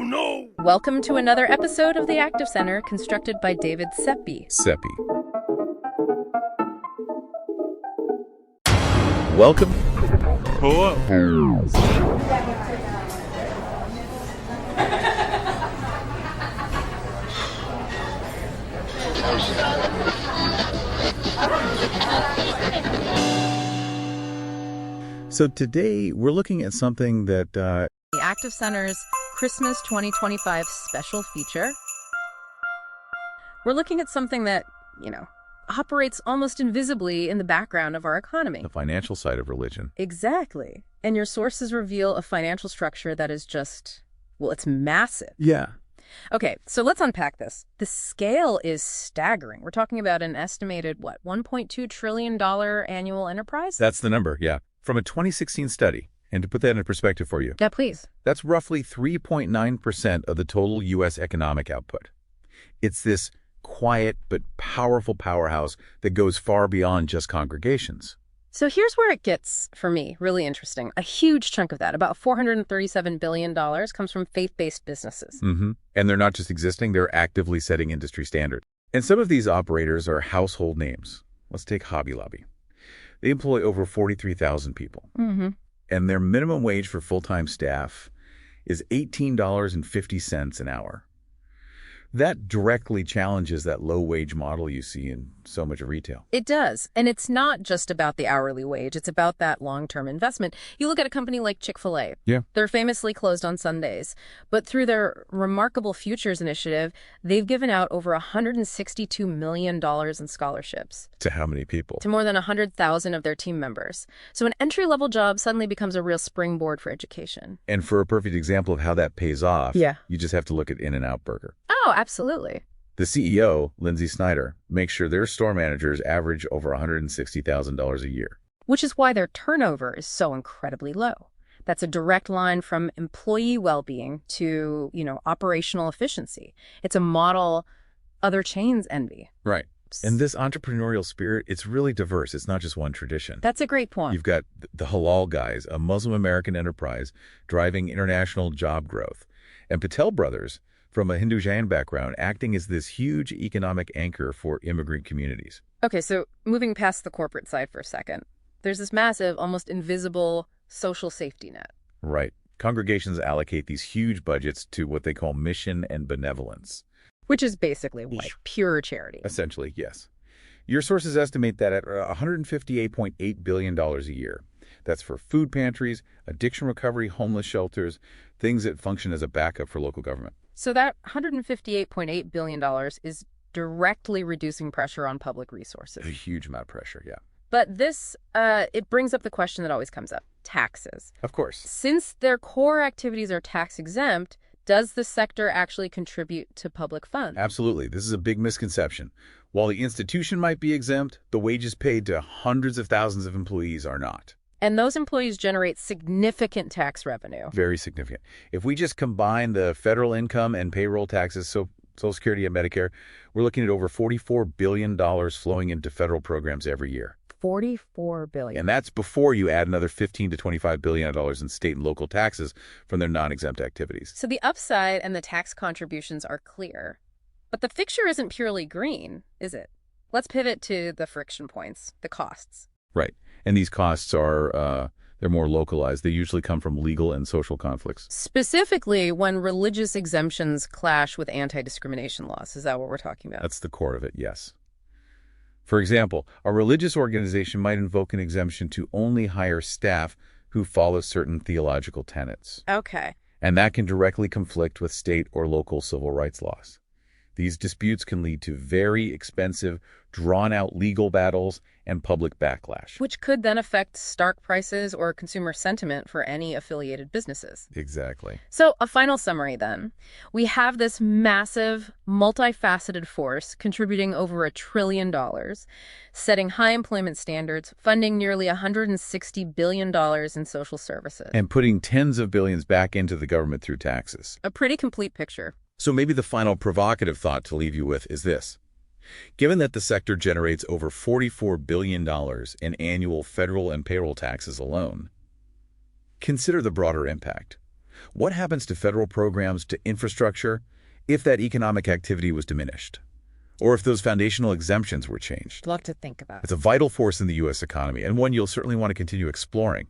no! Welcome to another episode of The Active Center, constructed by David Seppi. Welcome. Hello. So today we're looking at something that The Active Center's Christmas 2025 special feature. We're looking at something that, operates almost invisibly in the background of our economy. the financial side of religion. Exactly. And your sources reveal a financial structure that is just, it's massive. Yeah. Okay, so let's unpack this. The scale is staggering. We're talking about an estimated, $1.2 trillion annual enterprise? That's the number, yeah. From a 2016 study. And to put that in perspective for you, Yeah, please. that's roughly 3.9% of the total U.S. economic output. It's this quiet but powerful powerhouse that goes far beyond just congregations. So here's where it gets, for me, really interesting. A huge chunk of that, about $437 billion, comes from faith-based businesses. And they're not just existing, they're actively setting industry standards. And some of these operators are household names. Let's take Hobby Lobby. They employ over 43,000 people. And their minimum wage for full-time staff is $18.50 an hour. That directly challenges that low-wage model you see in so much of retail. It does. And it's not just about the hourly wage. It's about that long-term investment. You look at a company like Chick-fil-A. Yeah. They're famously closed on Sundays. But through their Remarkable Futures initiative, they've given out over $162 million in scholarships To how many people? to more than 100,000 of their team members. So an entry-level job suddenly becomes a real springboard for education. And for a perfect example of how that pays off, Yeah. you just have to look at In-N-Out Burger. Oh, absolutely. The CEO, Lindsay Snyder, makes sure their store managers average over $160,000 a year. Which is why their turnover is so incredibly low. That's a direct line from employee well-being to, operational efficiency. It's a model other chains envy. Right. And this entrepreneurial spirit, it's really diverse. It's not just one tradition. That's a great point. You've got the Halal Guys, a Muslim-American enterprise driving international job growth. And Patel Brothers, from a Hindu Jain background, acting as this huge economic anchor for immigrant communities. Okay, so moving past the corporate side for a second, there's this massive, almost invisible social safety net. Right. Congregations allocate these huge budgets to what they call mission and benevolence. Which is basically pure charity. Essentially, yes. Your sources estimate that at $158.8 billion a year. That's for food pantries, addiction recovery, homeless shelters, things that function as a backup for local government. So that $158.8 billion is directly reducing pressure on public resources. A huge amount of pressure, yeah. But this, it brings up the question that always comes up, taxes. Of course. Since their core activities are tax exempt, does the sector actually contribute to public funds? Absolutely. This is a big misconception. While the institution might be exempt, the wages paid to hundreds of thousands of employees are not. And those employees generate significant tax revenue. Very significant. If we just combine the federal income and payroll taxes, so Social Security and Medicare, we're looking at over $44 billion flowing into federal programs every year. $44 billion. And that's before you add another $15 to $25 billion in state and local taxes from their non-exempt activities. So the upside and the tax contributions are clear. But the picture isn't purely green, is it? Let's pivot to the friction points, the costs. Right. And these costs are, they're more localized. They usually come from legal and social conflicts. Specifically when religious exemptions clash with anti-discrimination laws. Is that what we're talking about? That's the core of it, yes. For example, a religious organization might invoke an exemption to only hire staff who follow certain theological tenets. Okay. And that can directly conflict with state or local civil rights laws. These disputes can lead to very expensive, drawn-out legal battles and public backlash. Which could then affect stock prices or consumer sentiment for any affiliated businesses. Exactly. So a final summary then. We have this massive, multifaceted force contributing over $1 trillion, setting high employment standards, funding nearly $160 billion in social services. And putting tens of billions back into the government through taxes. A pretty complete picture. So maybe the final provocative thought to leave you with is this. Given that the sector generates over $44 billion in annual federal and payroll taxes alone, consider the broader impact. What happens to federal programs, to infrastructure, if that economic activity was diminished? Or if those foundational exemptions were changed? A lot to think about. It's a vital force in the U.S. economy, and one you'll certainly want to continue exploring.